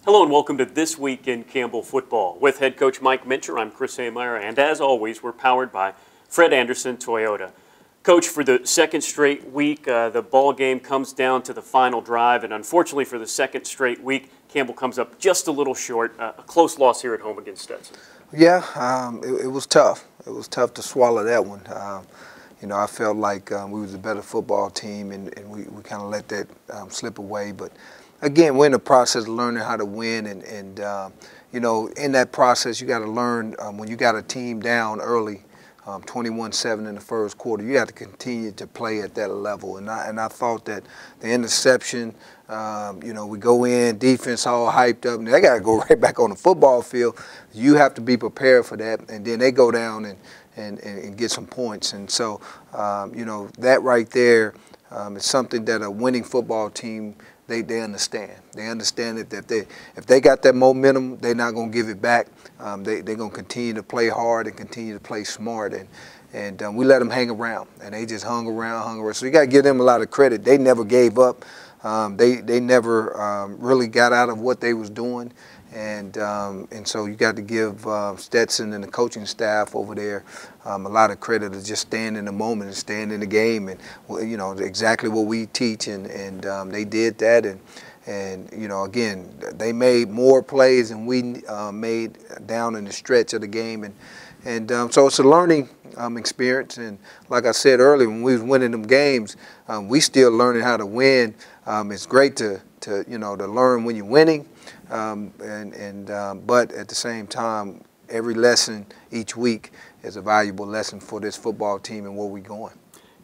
Hello and welcome to This Week in Campbell Football. With head coach Mike Mincher, I'm Chris Ameyer, and as always, we're powered by Fred Anderson Toyota. Coach, for the second straight week, the ball game comes down to the final drive, and unfortunately for the second straight week, Campbell comes up just a little short. A close loss here at home against Stetson. Yeah, it was tough. It was tough to swallow that one. I felt like we was a better football team, and we kind of let that slip away. But again, we're in the process of learning how to win, and in that process, you got to learn when you got a team down early, 21-7 in the first quarter, you have to continue to play at that level. And I thought that the interception, we go in, defense all hyped up, and they got to go right back on the football field. You have to be prepared for that, and then they go down and get some points. And so, that right there is something that a winning football team, they understand. They understand that if they got that momentum, they're not going to give it back. They're going to continue to play hard and continue to play smart. And we let them hang around, and they just hung around. So you got to give them a lot of credit. They never gave up. They never really got out of what they was doing. And so you got to give Stetson and the coaching staff over there a lot of credit of just staying in the moment and staying in the game, and exactly what we teach, and they did that, and again, they made more plays than we made down in the stretch of the game, and so it's a learning experience. And like I said earlier, when we was winning them games, we still learning how to win. It's great to learn when you're winning. But at the same time, every lesson each week is a valuable lesson for this football team and where we're going.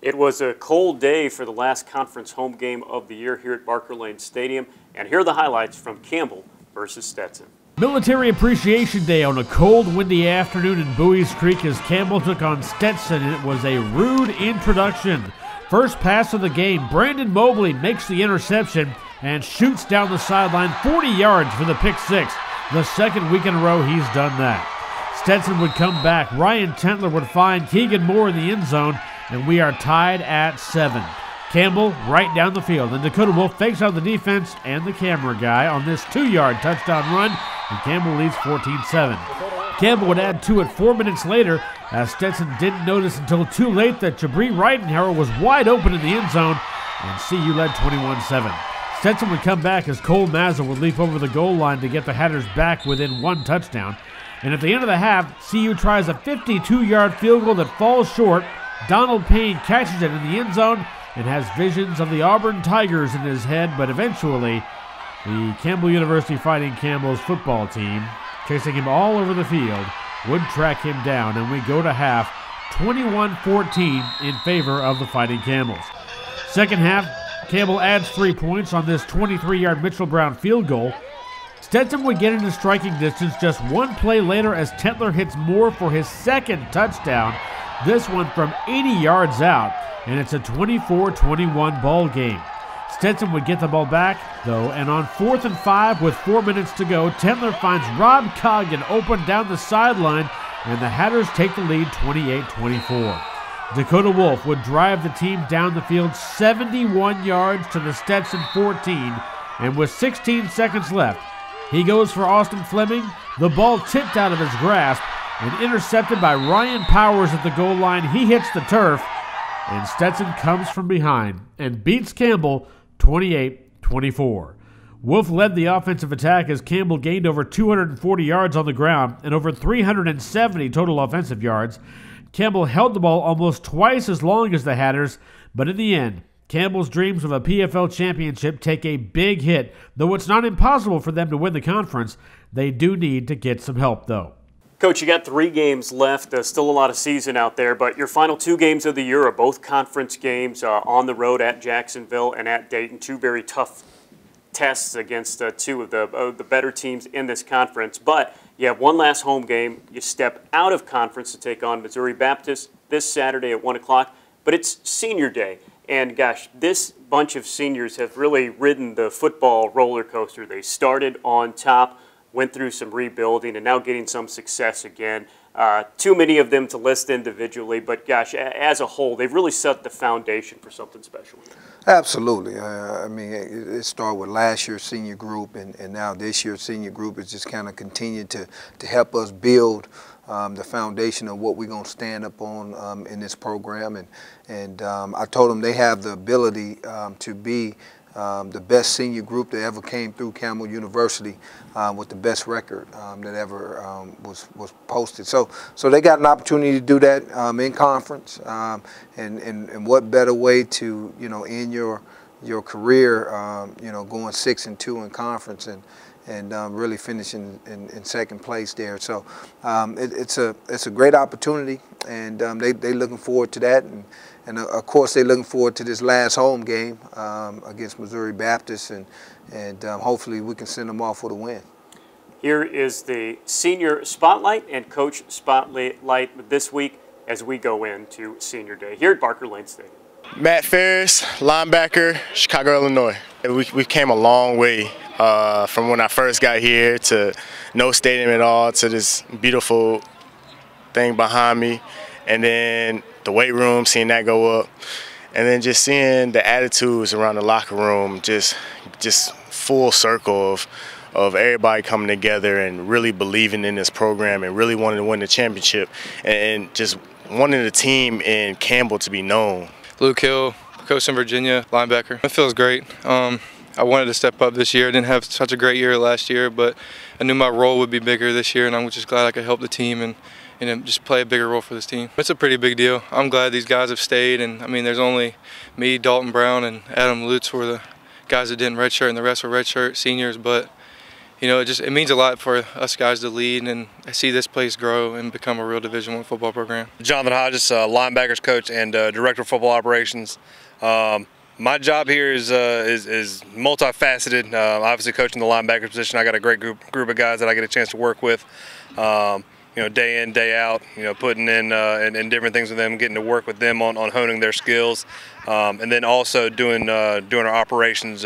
It was a cold day for the last conference home game of the year here at Barker Lane Stadium, and here are the highlights from Campbell versus Stetson. Military Appreciation Day on a cold, windy afternoon in Bowie's Creek as Campbell took on Stetson, and it was a rude introduction. First pass of the game, Brandon Mobley makes the interception and shoots down the sideline 40 yards for the pick six. The second week in a row he's done that. Stetson would come back. Ryan Tentler would find Keegan Moore in the end zone, and we are tied at 7. Campbell right down the field, and Dakota Wolf fakes out the defense and the camera guy on this 2-yard touchdown run, and Campbell leads 14-7. Campbell would add 2 at 4 minutes later, as Stetson didn't notice until too late that Jabri Ridenhour was wide open in the end zone, and CU led 21-7. Stetson would come back as Cole Mazza would leap over the goal line to get the Hatters back within 1 touchdown. And at the end of the half, CU tries a 52-yard field goal that falls short. Donald Payne catches it in the end zone and has visions of the Auburn Tigers in his head, but eventually the Campbell University Fighting Campbell's football team, chasing him all over the field, would track him down, and we go to half 21-14 in favor of the Fighting Campbells. Second half, Campbell adds 3 points on this 23-yard Mitchell Brown field goal. Stetson would get into striking distance just 1 play later as Tentler hits Moore for his second touchdown, this one from 80 yards out, and it's a 24-21 ball game. Stetson would get the ball back, though, and on 4th and 5 with 4 minutes to go, Tentler finds Rob Coggan open down the sideline, and the Hatters take the lead 28-24. Dakota Wolf would drive the team down the field 71 yards to the Stetson 14, and with 16 seconds left, he goes for Austin Fleming. The ball tipped out of his grasp and intercepted by Ryan Powers at the goal line. He hits the turf, and Stetson comes from behind and beats Campbell 28-24. Wolf led the offensive attack as Campbell gained over 240 yards on the ground and over 370 total offensive yards. Campbell held the ball almost twice as long as the Hatters, but in the end, Campbell's dreams of a PFL championship take a big hit. Though it's not impossible for them to win the conference, they do need to get some help, though. Coach, you got 3 games left, still a lot of season out there, but your final 2 games of the year are both conference games on the road at Jacksonville and at Dayton, 2 very tough tests against 2 of the better teams in this conference. But you have 1 last home game. You step out of conference to take on Missouri Baptist this Saturday at 1 o'clock, but it's senior day. And gosh, this bunch of seniors have really ridden the football roller coaster. They started on top, went through some rebuilding, and now getting some success again. Too many of them to list individually, but gosh, as a whole, they've really set the foundation for something special. Absolutely. I mean, it started with last year's senior group, and now this year's senior group is just kind of continued to help us build the foundation of what we're going to stand up on in this program. And I told them they have the ability to be the best senior group that ever came through Campbell University with the best record that ever was posted. So they got an opportunity to do that in conference, and what better way to end your career going 6-2 in conference and really finishing in second place there. So it's a great opportunity, and they looking forward to that. And of course, they're looking forward to this last home game against Missouri Baptist, and hopefully we can send them off with a win. Here is the senior spotlight and coach spotlight this week as we go into senior day here at Barker Lane Stadium. Matt Farris, linebacker, Chicago, Illinois. We came a long way from when I first got here to no stadium at all to this beautiful thing behind me, and then the weight room, seeing that go up, and then just seeing the attitudes around the locker room, just full circle of everybody coming together and really believing in this program and really wanting to win the championship and just wanting the team in Campbell to be known. Luke Hill, coach in Virginia, linebacker. It feels great. I wanted to step up this year. I didn't have such a great year last year, but I knew my role would be bigger this year, and I'm just glad I could help the team and just play a bigger role for this team. It's a pretty big deal. I'm glad these guys have stayed, and I mean, there's only me, Dalton Brown, and Adam Lutz were the guys that didn't redshirt, and the rest were redshirt seniors. But it means a lot for us guys to lead, and I see this place grow and become a real Division I football program. Jonathan Hodges, linebackers coach and director of football operations. My job here is multifaceted. Obviously, coaching the linebacker position, I got a great group of guys that I get a chance to work with. Day in, day out, putting in and different things with them, getting to work with them on honing their skills, and then also doing our operations,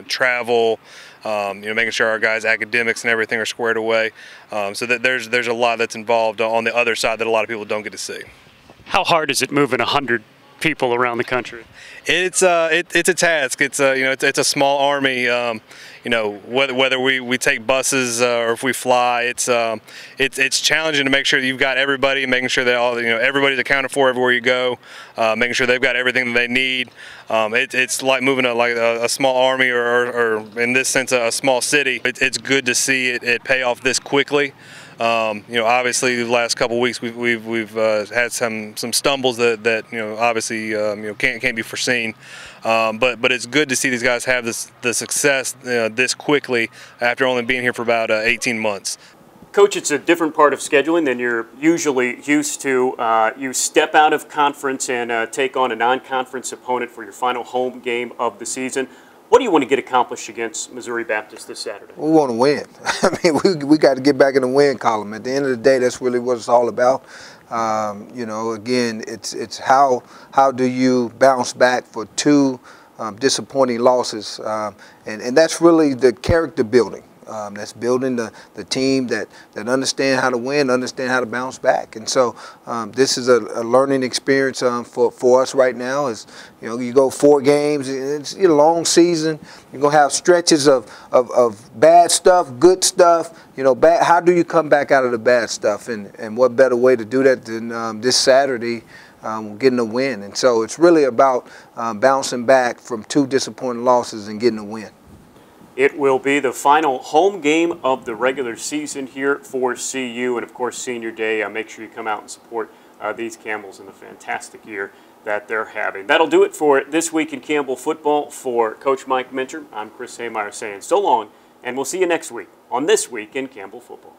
travel, making sure our guys' academics and everything are squared away. So that there's a lot that's involved on the other side that a lot of people don't get to see. How hard is it moving 100 people around the country? It's a task. It's a small army. Whether we take buses or if we fly, it's challenging to make sure that you've got everybody, making sure that everybody's accounted for everywhere you go, making sure they've got everything that they need. It's like moving a small army or in this sense a small city. It's good to see it pay off this quickly. Obviously the last couple of weeks we've had some stumbles that obviously can't be foreseen, but it's good to see these guys have the success this quickly after only being here for about 18 months. Coach, it's a different part of scheduling than you're usually used to. You step out of conference and take on a non-conference opponent for your final home game of the season. What do you want to get accomplished against Missouri Baptist this Saturday? We want to win. I mean, we got to get back in the win column. At the end of the day, that's really what it's all about. Again, it's how do you bounce back for two disappointing losses, and that's really the character building. That's building the team that understand how to win, understand how to bounce back. And so this is a learning experience for us right now. Is you go 4 games, it's a long season. You're gonna have stretches of bad stuff, good stuff. How do you come back out of the bad stuff? And what better way to do that than this Saturday? Getting a win. And so it's really about bouncing back from 2 disappointing losses and getting a win. It will be the final home game of the regular season here for CU, and of course Senior Day. Make sure you come out and support these Campbells in the fantastic year that they're having. That'll do it for this week in Campbell football. For Coach Mike Minter, I'm Chris Haymeyer saying so long, and we'll see you next week on This Week in Campbell Football.